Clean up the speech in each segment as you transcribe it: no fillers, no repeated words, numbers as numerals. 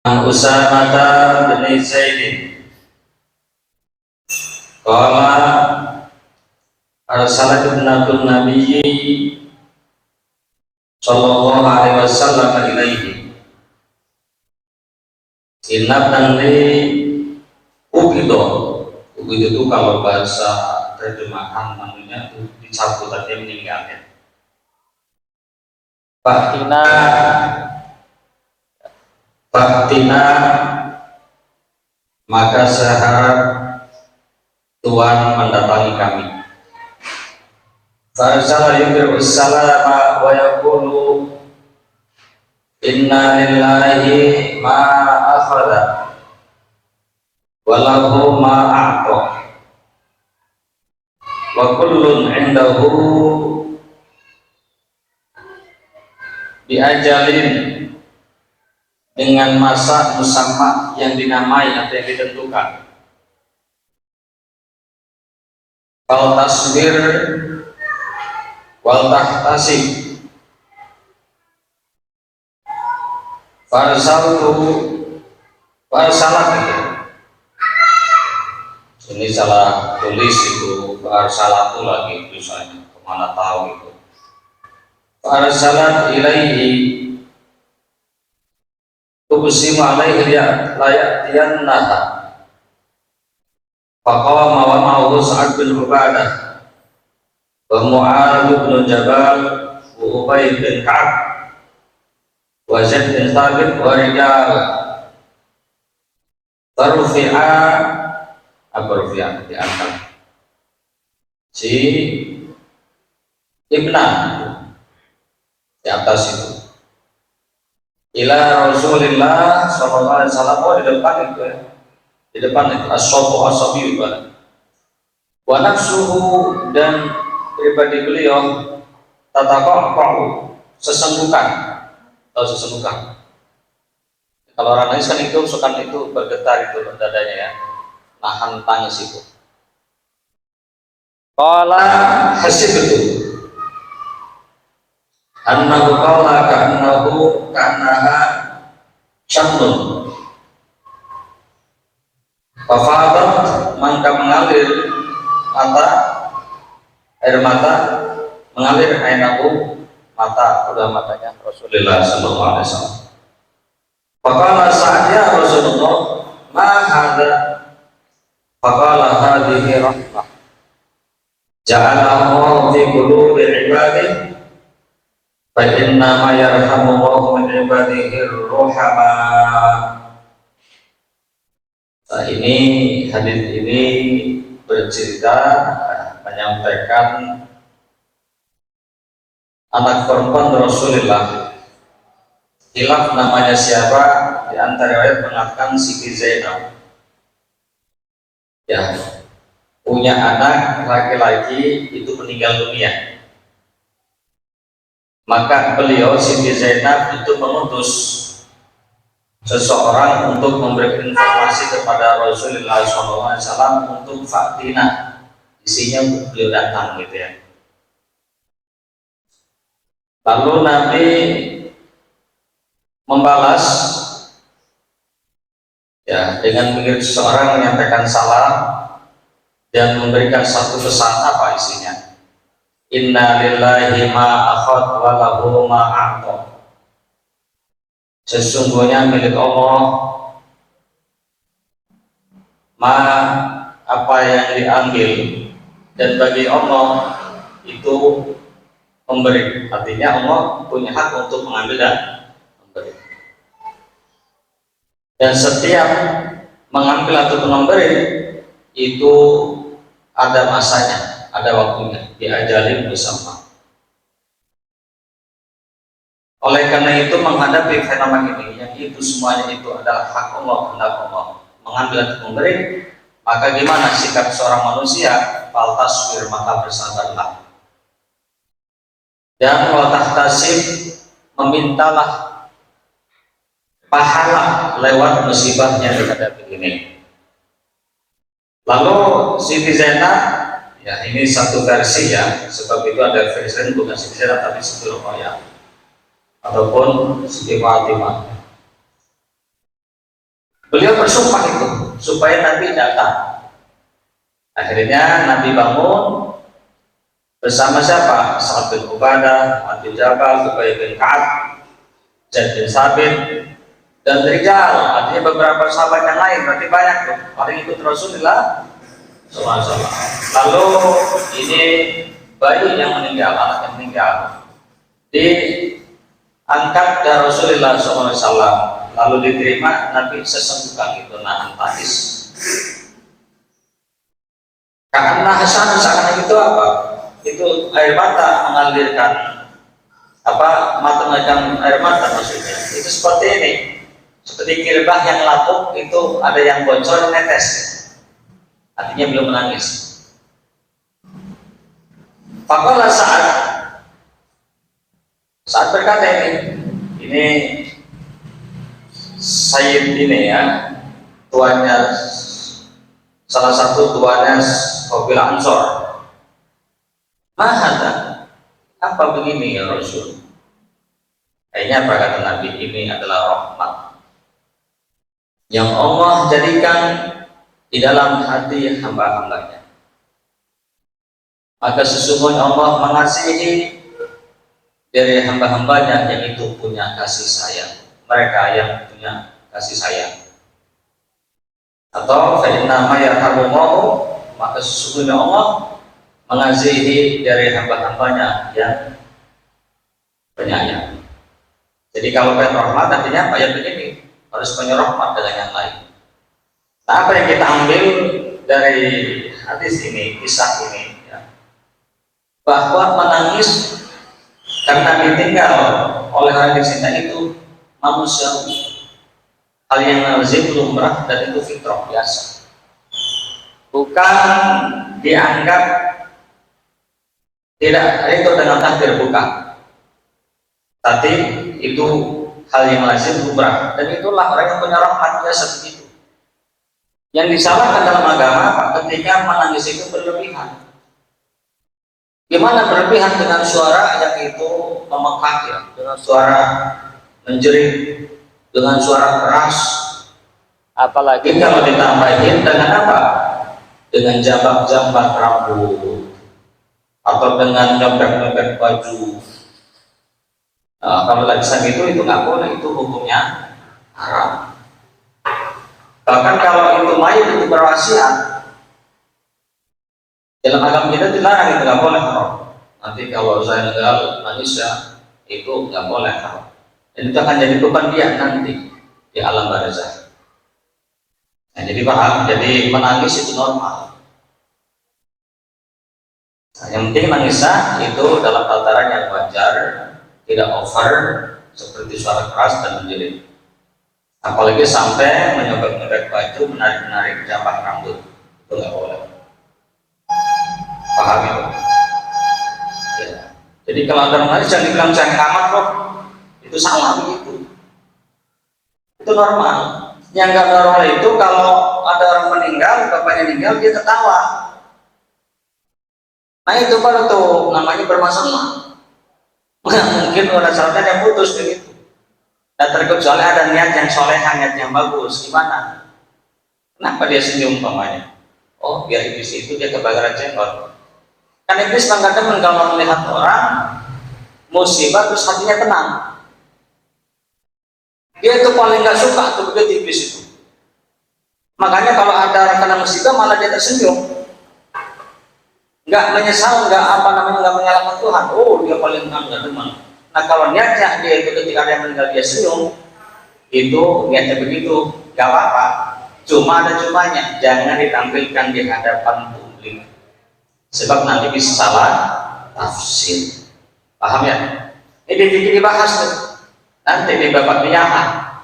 An Usamah bin Zaid qala arsalat ibnatun nabiyyi sallallahu alaihi wasallam ilaihi inna li ubido itu kalau bahasa terjemahan namanya itu dicabut tadi meninggal ya. Faktina maka seharap Tuhan mendatangi kami. Farsala yubiru salama wa yaqulu inna lillahi ma akhadha wa lahu ma a'ta wa kullun 'indahu bi ajalin, dengan masa musamma yang dinamai atau yang ditentukan. Fal tasbir wal tahtasib farsalat ini salah tulis itu farsalatu lagi tulisannya kemana tahu itu. Farsalat ilaihi tubusim alaihi layatiyannaha faqama wa ma'ahu Sa'ad bin Ubadah wa Mu'adz bin Jabal wa Ubay bin Ka'ab wa Zaid bin Thabit wa rijal tarfi'a diangkat si Ibna di atas itu ila Rasulillah sallallahu alaihi wasallam. Oh, di depan itu ya, di depan itu as-sabi itu wa nafsuhu, dan pribadi beliau tataqa'u sesenggukan atau sesenggukan. Kalau orang nangis kan itu sukan itu bergetar itu dadanya ya, nahan tangis itu. Qala hasibtu annahu qala ka'annaha syamlun fafadat, maka mengalir air mata mengalir ainahu, mata kedua matanya Rasulullah sallallahu alaihi wasallam. Faqala Sa'ad ya Rasulullah ma hadza, faqala hadhihi rahmah ja'alallahu fi qulubi ibadihi fa inna ma yarhamullahu min ibadihi ruhama. Nah, ini hadis ini bercerita menyampaikan anak perempuan Rasulullah. Khilaf namanya siapa, di antara riwayat mengatakan Siti Zainab. Ya, punya anak laki-laki itu meninggal dunia. Maka beliau Siti Zainab itu mengutus seseorang untuk memberikan informasi kepada Rasulullah SAW untuk Fatina, isinya untuk beliau datang gitu ya. Lalu Nabi membalas ya dengan mengirim seseorang menyampaikan salam dan memberikan satu pesan. Apa isinya? Inna lillahi ma akhad wa lahu ma a'ta. Sesungguhnya milik Allah apa yang diambil, dan bagi Allah itu memberi. Artinya Allah punya hak untuk mengambil dan memberi. Dan setiap mengambil ataupun memberi itu ada masanya, ada waktunya, diajalin bersama. Oleh karena itu menghadapi fenomena ini, yang itu semuanya itu adalah hak Allah, kehendak Allah, mengambil atau memberi, maka gimana sikap seorang manusia? Fal tasbir, maka bersabarlah. Dan wal tahtasib, memintalah pahala lewat musibah yang dihadapi ini. Lalu Siti Zainab, ya ini satu versi ya, sebab itu ada versi lain bukan Siti Zainab tapi Siti Ruqayyah ataupun Siti Fatimah. bersumpah itu supaya Nabi datang. Akhirnya Nabi bangun bersama siapa? Sa'ad bin Ubadah, Mu'adz bin Jabal, Ubay bin Ka'ab, Zaid bin Sabit, dan rijal, artinya beberapa sahabat yang lain. Berarti banyak tuh orang ikut Rasulullah SAW. Lalu ini bayi yang meninggal, anak yang meninggal, diangkat dari Rasulullah SAW, lalu diterima. Nabi sesembuhkan itu, nahan tangis. Karena Hasan seakan itu apa? Itu air mata mengalirkan, mata mengalirkan air mata maksudnya. Itu seperti ini, seperti kirbah yang lapuk itu ada yang bocor netes, artinya belum menangis. Faqala saat berkata ini Sayyid ini ya, tuannya, salah satu tuannya kabilah Ansor. Mahada, apa begini ya Rasul? Kayaknya apa kata Nabi, ini adalah rahmat yang Allah jadikan di dalam hati hamba-hambanya. Maka sesungguhnya Allah mengasihi dari hamba-hambanya yang itu punya kasih sayang, mereka yang punya kasih sayang. Atau fa'inna ma yarhamullahu, maka sesungguhnya Allah mengasihi dari hamba-hambanya yang penyayang. Jadi kalau pengen rahmat artinya apa? Ya begini, harus punya rahmat dengan yang lain. Nah, apa yang kita ambil dari hadis ini, kisah ini ya, bahwa menangis karena ditinggal oleh orang dicinta itu manusiawi, hal yang lazim, lumrah, dan itu fitrah biasa, bukan dianggap tidak itu dengan takdir, bukan, tapi itu hal yang lazim, lumrah, dan itulah orang yang punya rahmat biasa begitu. Yang disalahkan dalam agama ketika menangis itu berlebihan. Gimana berlebihan dengan suara yang itu memekak ya, dengan suara menjerit, dengan suara keras, apalagi kalau ditambahin dengan apa? Dengan jambak-jambak rambut atau dengan nyobek-nyobek baju. Nah, kalau lagi itu nggak boleh, itu hukumnya haram. Bahkan kalau itu mayit itu berwasiat, dalam agama kita dilarang, itu nggak boleh haram. Nanti kalau saya meninggal nangis ya, itu nggak boleh haram. Dan itu akan jadi beban dia nanti di alam barzakh. Nah, jadi paham, jadi menangis itu normal. Nah, yang penting nangisnya itu dalam tataran yang wajar, tidak over seperti suara keras dan menjerit. Apalagi sampai menyobek-nyobek baju, menarik-narik jambak rambut, itu nggak boleh. Paham itu? Ya. Jadi kalau ada menangis jangan dibilang jangan kamar kok, itu salah begitu. Itu normal. Yang nggak normal itu kalau ada orang meninggal, bapaknya meninggal, dia ketawa. Nah itu baru tuh namanya bermasalah. Mungkin orang salahnya yang putus begitu. Dan terkecuali ada niat yang soleh, niat yang bagus, gimana? Kenapa dia senyum umpamanya? Oh, biar iblis itu dia kebakaran jenggot. Kan iblis bangga teman kalau melihat orang musibah terus hatinya tenang. Dia itu paling nggak suka tuh begitu iblis itu. Makanya kalau ada orang kena musibah malah dia tersenyum, nggak menyesal, nggak menyalahkan Tuhan. Oh, dia paling nggak teman. Nah kalau niatnya dia itu ketika ada yang meninggal dia senyum, itu niatnya begitu, gak apa-apa. Cuma ada cumanya, jangan ditampilkan di hadapan publik, sebab nanti bisa salah tafsir. Paham ya? Ini dibahas tuh. Nanti di babak minyahan,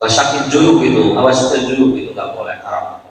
basakin julub itu, awas julub itu gak boleh haram.